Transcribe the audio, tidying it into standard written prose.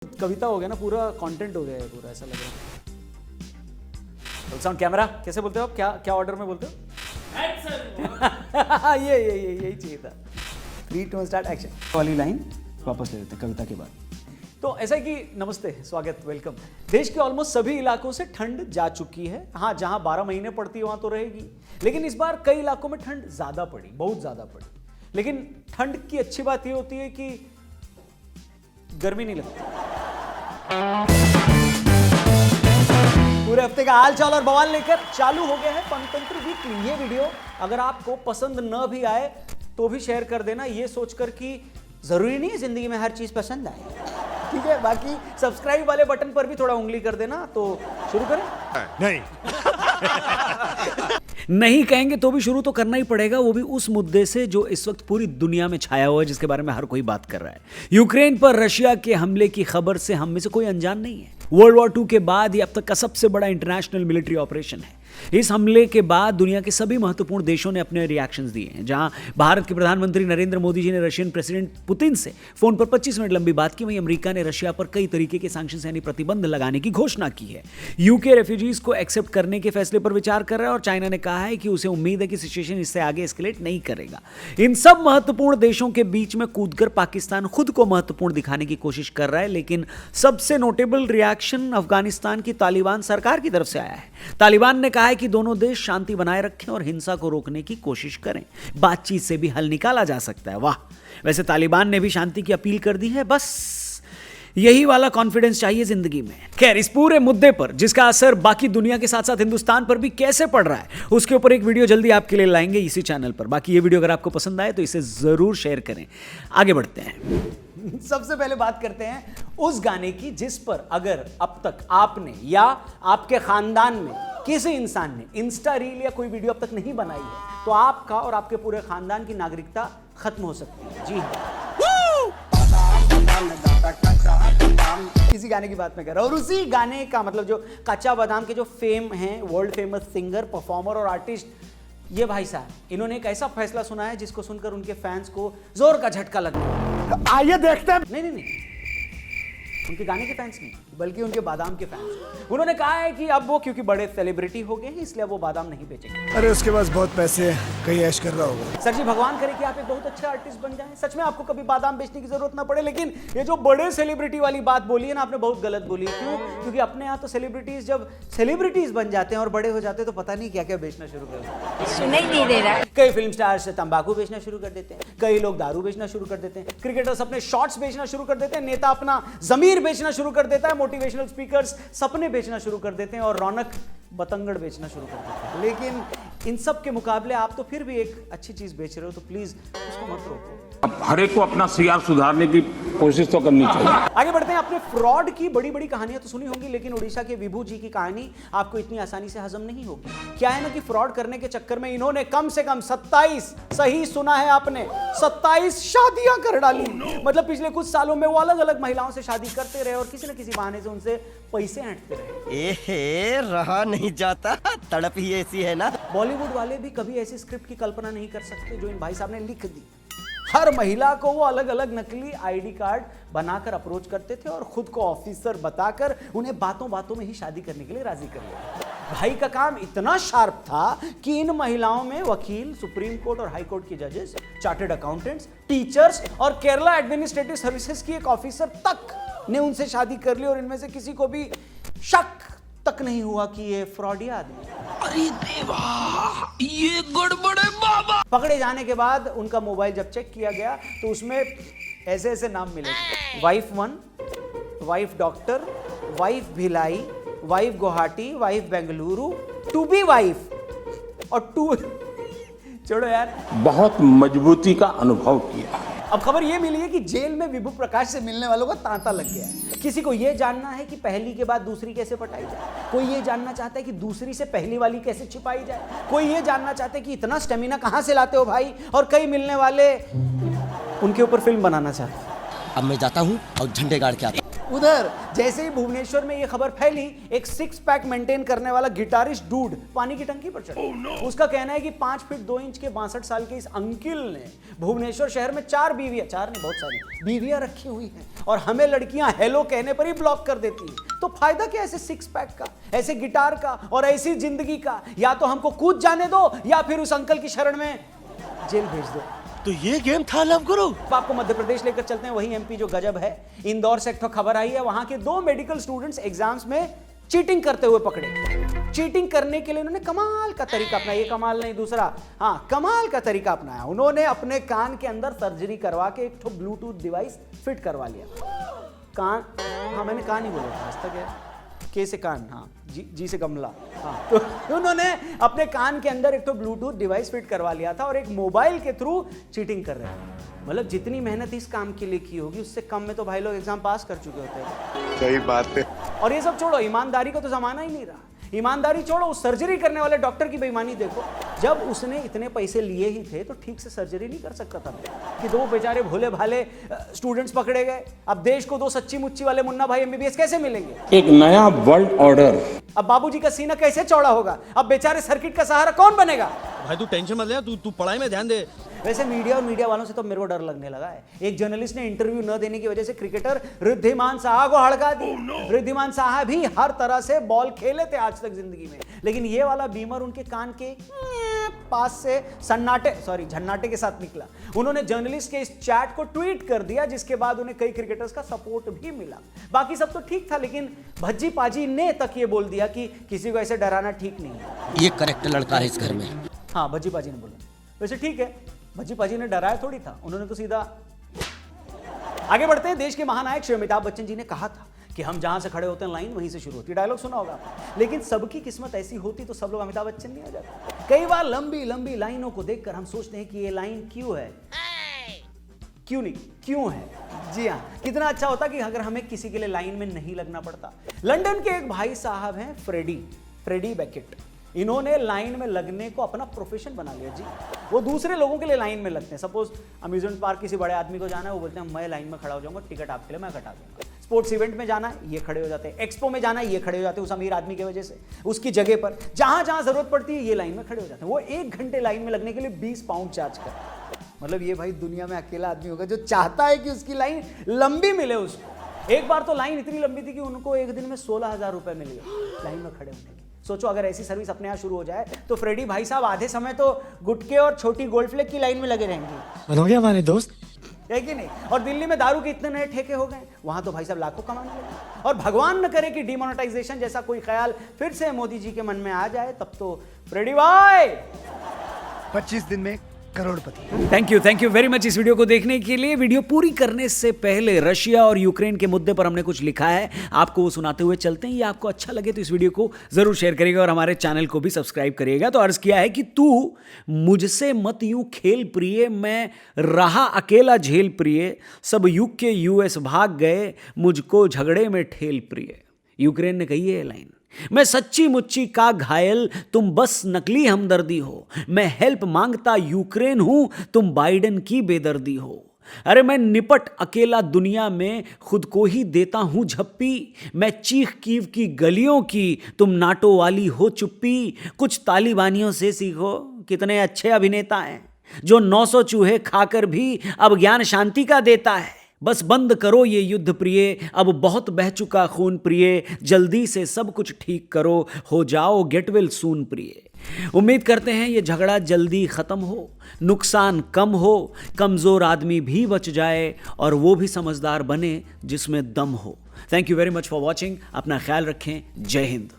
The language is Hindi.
कविता हो गया ना, पूरा कंटेंट हो गया है पूरा, ऐसा लग रहा है। साउंड कैमरा कैसे बोलते हो आप, क्या क्या ऑर्डर में बोलते हो? यही चाहिए था। 3 2 स्टार्ट एक्शन वाली लाइन वापस ले लेते हैं कविता के बाद। तो ऐसा है कि नमस्ते, स्वागत, वेलकम। देश के ऑलमोस्ट सभी इलाकों से ठंड जा चुकी है। हाँ, जहां 12 महीने पड़ती है वहां तो रहेगी, लेकिन इस बार कई इलाकों में ठंड ज्यादा पड़ी, बहुत ज्यादा पड़ी। लेकिन ठंड की अच्छी बात यह होती है कि गर्मी नहीं लगती। पूरे हफ्ते का हाल चाल और बवाल लेकर चालू हो गया है पंतंत्र वीकली। ये वीडियो अगर आपको पसंद न भी आए तो भी शेयर कर देना, ये सोचकर कि जरूरी नहीं है जिंदगी में हर चीज पसंद आए, ठीक है। बाकी सब्सक्राइब वाले बटन पर भी थोड़ा उंगली कर देना। तो शुरू करें? नहीं। नहीं कहेंगे तो भी शुरू तो करना ही पड़ेगा, वो भी उस मुद्दे से जो इस वक्त पूरी दुनिया में छाया हुआ है, जिसके बारे में हर कोई बात कर रहा है। यूक्रेन पर रशिया के हमले की खबर से हम में से कोई अनजान नहीं है। वर्ल्ड वॉर 2 के बाद ये अब तक का सबसे बड़ा इंटरनेशनल मिलिट्री ऑपरेशन है। इस हमले के बाद दुनिया के सभी महत्वपूर्ण देशों ने अपने रिएक्शंस दिए हैं। जहां भारत के प्रधानमंत्री नरेंद्र मोदी जी ने रशियन प्रेसिडेंट पुतिन से फोन पर 25 मिनट लंबी बात की, वहीं अमेरिका ने रशिया पर कई तरीके के सैंक्शंस यानी प्रतिबंध लगाने की घोषणा की है। यूके रेफ्यूजीज को एक्सेप्ट करने के फैसले पर विचार कर रहा है और चाइना ने कहा है कि उसे उम्मीद है कि सिचुएशन इससे आगे एस्केलेट नहीं करेगा। इन सब महत्वपूर्ण देशों के बीच में कूदकर पाकिस्तान खुद को महत्वपूर्ण दिखाने की कोशिश कर रहा है, लेकिन सबसे नोटेबल रिएक्शन अफगानिस्तान की तालिबान सरकार की तरफ से आया है। तालिबान ने कहा है कि दोनों देश शांति बनाए रखें और हिंसा को रोकने की कोशिश करें, बातचीत से भी हल निकाला जा सकता है। वाह, वैसे तालिबान ने भी शांति की अपील कर दी है। बस यही वाला कॉन्फिडेंस चाहिए जिंदगी में। खैर, इस पूरे मुद्दे पर जिसका असर बाकी दुनिया के साथ साथ हिंदुस्तान पर भी कैसे पड़ रहा है, उसके ऊपर एक वीडियो जल्दी आपके लिए लाएंगे इसी चैनल पर। बाकी ये वीडियो अगर आपको पसंद आए तो इसे जरूर शेयर करें। आगे बढ़ते हैं। सबसे पहले बात करते हैं उस गाने की जिस पर अगर अब तक आपने या आपके खानदान में किसी इंसान ने इंस्टा रील या कोई वीडियो अब तक नहीं बनाई है, तो आपका और आपके पूरे खानदान की नागरिकता खत्म हो सकती है। जी हाँ, इसी गाने की बात मैं कर रहा हूं। और उसी गाने का मतलब जो कच्चा बादाम के जो फेम हैं, वर्ल्ड फेमस सिंगर, परफॉर्मर और आर्टिस्ट, ये भाई साहब, इन्होंने एक ऐसा फैसला सुना है जिसको सुनकर उनके फैंस को जोर का झटका लग गया। आइए देखते हैं। नहीं, उनके गाने के फैंस नहीं, बल्कि उनके बादाम के फैंस। उन्होंने कहा है कि अब वो क्योंकि बड़े सेलिब्रिटी हो गए हैं, इसलिए वो बादाम नहीं बेचेंगे। अरे उसके पास बहुत पैसे है, कहीं ऐश कर रहा होगा। सर जी, भगवान करे कि आप एक बहुत अच्छे आर्टिस्ट बन जाएं, सच में आपको कभी बादाम बेचने की जरूरत ना पड़े। लेकिन ये जो बड़े सेलिब्रिटी वाली बात बोली है ना, आपने बहुत गलत बोली है। क्यों? क्योंकि अपने यहाँ तो सेलिब्रिटीज जब सेलिब्रिटीज बन जाते हैं और बड़े हो जाते हैं तो पता नहीं क्या क्या बेचना शुरू कर देते हैं। सुनाई नहीं दे रहा। कई फिल्म स्टार्स तंबाकू बेचना शुरू कर देते हैं, कई लोग दारू बेचना शुरू कर देते हैं, क्रिकेटर्स अपने शॉट्स बेचना शुरू कर देते हैं, नेता अपना जमीर बेचना शुरू कर देता है, मोटिवेशनल स्पीकर्स सपने बेचना शुरू कर देते हैं और रौनक बतंगड़ बेचना शुरू कर देते हैं। लेकिन इन सब के मुकाबले आप तो फिर भी एक अच्छी चीज बेच रहे हो, तो प्लीज उसको मत रोको। अब हर एक को अपना सीआर सुधारने की कोशिश तो करनी चाहिए। आगे बढ़ते हैं। आपने फ्रॉड की बड़ी बड़ी कहानियां तो सुनी होंगी, लेकिन उड़ीसा के विभू जी की कहानी आपको इतनी आसानी से हजम नहीं होगी। क्या है ना कि फ्रॉड करने के चक्कर में इन्होंने कम से कम 27, सही सुना है आपने, 27 शादियां कर डाली। मतलब पिछले कुछ सालों में वो अलग अलग महिलाओं से शादी करते रहे और किसी न किसी बहाने से उनसे पैसे हटते रहे। एहे, रहा नहीं जाता, तड़प ही ऐसी है ना। बॉलीवुड वाले भी कभी ऐसी स्क्रिप्ट की कल्पना नहीं कर सकते जो इन भाई साहब ने लिख दी। हर महिला को वो अलग अलग नकली आईडी कार्ड बनाकर अप्रोच करते थे और खुद को ऑफिसर बताकर उन्हें बातों बातों में ही शादी करने के लिए राजी कर लिया। भाई का काम इतना शार्प था कि इन महिलाओं में वकील, सुप्रीम कोर्ट और हाई कोर्ट की जजेस, चार्टर्ड अकाउंटेंट्स, टीचर्स और केरला एडमिनिस्ट्रेटिव सर्विसेज की एक ऑफिसर तक ने उनसे शादी कर ली और इनमें से किसी को भी शक तक नहीं हुआ कि ये फ्रॉडी आदमी। अरे देवा, ये गड़बड़ है बाबा। पकड़े जाने के बाद उनका मोबाइल जब चेक किया गया तो उसमें ऐसे ऐसे नाम मिले: wife 1, wife doctor, wife Bhilai, wife Guwahati, wife Bengaluru, to be wife और टू छोड़ो यार, बहुत मजबूती का अनुभव किया। अब खबर यह मिली है कि जेल में विभू प्रकाश से मिलने वालों का तांता लग गया है। किसी को यह जानना है कि पहली के बाद दूसरी कैसे पटाई जाए, कोई यह जानना चाहता है कि दूसरी से पहली वाली कैसे छिपाई जाए, कोई यह जानना चाहता है कि इतना स्टेमिना कहां से लाते हो भाई, और कई मिलने वाले उनके ऊपर फिल्म बनाना चाहते हैं। अब मैं जाता हूँ और झंडे गाड़ के आता हूँ। उधर जैसे ही भुवनेश्वर में ये खबर फैली, एक 6 पैक मेंटेन करने वाला गिटारिस्ट डूड पानी की टंकी पर चढ़ा। उसका कहना है कि 5 फीट 2 इंच के 62 साल के इस अंकिल ने भुवनेश्वर शहर में 4 बीवियां, 4 नहीं बहुत सारी बीवियां रखी हुई हैं और हमें लड़कियां हेलो कहने पर ही ब्लॉक कर देती हैं। तो फायदा क्या ऐसे 6 पैक का, ऐसे गिटार का और ऐसी जिंदगी का? या तो हमको कूद जाने दो या फिर उस अंकल की शरण में जेल भेज दो। तो ये गेम था लव गुरु। आपको मध्य प्रदेश लेकर चलते हैं, वही एमपी जो गजब है। इंदौर से एक खबर आई है, वहां के 2 मेडिकल स्टूडेंट्स एग्जाम्स में चीटिंग करते हुए पकड़े। चीटिंग करने के लिए उन्होंने कमाल का तरीका अपनाया, ये कमाल नहीं दूसरा, हाँ कमाल का तरीका अपनाया। उन्होंने अपने कान के अंदर सर्जरी करवा के एक तो ब्लूटूथ डिवाइस फिट करवा लिया। कान, हाँ मैंने कान ही बोला था आज तक, है के से कान, हाँ जी से गमला, हाँ। तो उन्होंने अपने कान के अंदर एक तो ब्लूटूथ डिवाइस फिट करवा लिया था और एक मोबाइल के थ्रू चीटिंग कर रहे थे। मतलब जितनी मेहनत इस काम के लिए की होगी उससे कम में तो भाई लोग एग्जाम पास कर चुके होते हैं। सही बात है। और ये सब छोड़ो, ईमानदारी का तो जमाना ही नहीं रहा। ईमानदारी छोड़ो, उस सर्जरी करने वाले डॉक्टर की बेईमानी देखो। जब उसने इतने पैसे लिए ही थे तो ठीक से सर्जरी नहीं कर सकता था कि 2 बेचारे भोले भाले स्टूडेंट्स पकड़े गए। अब देश को 2 सच्ची मुच्ची वाले मुन्ना भाई एमबीबीएस कैसे मिलेंगे? एक नया वर्ल्ड ऑर्डर। अब बाबूजी का सीना कैसे चौड़ा होगा? अब बेचारे सर्किट का सहारा कौन बनेगा? भाई तू टेंशन मत ले, तू पढ़ाई में ध्यान दे। वैसे मीडिया और मीडिया वालों से तो मेरे को डर लगने लगा है। एक जर्नलिस्ट ने इंटरव्यू न देने की वजह से क्रिकेटर रिद्धिमान साहा को हड़का दी। रिद्धिमान साहा भी हर तरह से बॉल खेले थे आज तक जिंदगी में, लेकिन ये वाला बीमर उनके कान के पास से झन्नाटे के साथ निकला। उन्होंने जर्नलिस्ट के इस चैट को ट्वीट कर दिया, जिसके बाद उन्हें कई क्रिकेटर्स का सपोर्ट भी मिला। बाकी सब तो ठीक था, लेकिन भज्जी पाजी ने तक ये बोल दिया कि किसी को ऐसे डराना ठीक नहीं है। ये करेक्ट लड़का है इस घर में। हाँ भज्जी पाजी ने बोला। वैसे ठीक है, भज्जी पाजी ने डराया थोड़ी था, उन्होंने तो सीधा। आगे बढ़ते हैं। देश के महानायक श्री अमिताभ बच्चन जी ने कहा था कि हम जहां से खड़े होते हैं लाइन वहीं से शुरू होती है। डायलॉग सुना होगा, लेकिन सबकी किस्मत ऐसी होती तो सब लोग अमिताभ बच्चन नहीं आ जाते। कई बार लंबी लंबी लाइनों को देखकर हम सोचते हैं कि ये लाइन क्यों है, क्यों नहीं, क्यों है। जी हाँ, कितना अच्छा होता कि अगर हमें किसी के लिए लाइन में नहीं लगना पड़ता। लंदन के एक भाई साहब हैं फ्रेडी बेकेट। इन्होंने लाइन में लगने को अपना प्रोफेशन बना लिया जी। वो दूसरे लोगों के लिए लाइन में लगते हैं। सपोज अम्यूजमेंट पार्क किसी बड़े आदमी को जाना है, वो बोलते हैं मैं लाइन में खड़ा हो जाऊंगा, टिकट आपके लिए मैं कटा दूंगा। स्पोर्ट्स इवेंट में जाना है, ये खड़े हो जाते हैं। एक्सपो में जाना है, ये खड़े हो जाते हैं उस अमीर आदमी की वजह से। उसकी जगह पर जहां जहां जरूरत पड़ती है ये लाइन में खड़े हो जाते हैं। वो 1 घंटे लाइन में लगने के लिए 20 पाउंड चार्ज करते हैं। मतलब ये भाई दुनिया में अकेला आदमी होगा जो चाहता है कि उसकी लाइन लंबी मिले उसको। एक बार तो लाइन इतनी लंबी थी कि उनको एक दिन में 16,000 रुपए मिल गए लाइन में खड़े होने के। सोचो अगर ऐसी सर्विस अपने यहाँ शुरू हो जाए तो फ्रेडी भाई साहब आधे समय तो गुटके और छोटी गोल्ड फ्लेक की लाइन में लगे रहेंगे। बनोगे हमारे दोस्त, है कि नहीं? और दिल्ली में दारू के इतने नए ठेके हो गए, वहां तो भाई साहब लाखों कमाने लगे। और भगवान न करे कि डिमोनेटाइजेशन जैसा कोई ख्याल फिर से मोदी जी के मन में आ जाए, तब तो फ्रेडी भाई 25 दिन में करोड़पति। थैंक यू वेरी मच इस वीडियो को देखने के लिए। वीडियो पूरी करने से पहले रशिया और यूक्रेन के मुद्दे पर हमने कुछ लिखा है, आपको वो सुनाते हुए चलते हैं। ये आपको अच्छा लगे तो इस वीडियो को जरूर शेयर करिएगा और हमारे चैनल को भी सब्सक्राइब करिएगा। तो अर्ज किया है कि तू मुझसे मत यूं खेल प्रिय, मैं रहा अकेला झेल प्रिय, सब युग के यूएस भाग गए, मुझको झगड़े में ठेल प्रिय। यूक्रेन ने कही है लाइन, मैं सच्ची मुच्ची का घायल, तुम बस नकली हमदर्दी हो, मैं हेल्प मांगता यूक्रेन हूं, तुम बाइडेन की बेदर्दी हो। अरे मैं निपट अकेला दुनिया में, खुद को ही देता हूं झप्पी, मैं चीख कीव की गलियों की, तुम नाटो वाली हो चुप्पी। कुछ तालिबानियों से सीखो, कितने अच्छे अभिनेता हैं जो 900 चूहे खाकर भी अब ज्ञान शांति का देता है। बस बंद करो ये युद्ध प्रिय, अब बहुत बह चुका खून प्रिय, जल्दी से सब कुछ ठीक करो, हो जाओ गेट वेल सून प्रिय। उम्मीद करते हैं ये झगड़ा जल्दी खत्म हो, नुकसान कम हो, कमजोर आदमी भी बच जाए और वो भी समझदार बने जिसमें दम हो। Thank you very much for watching. अपना ख्याल रखें। जय हिंद।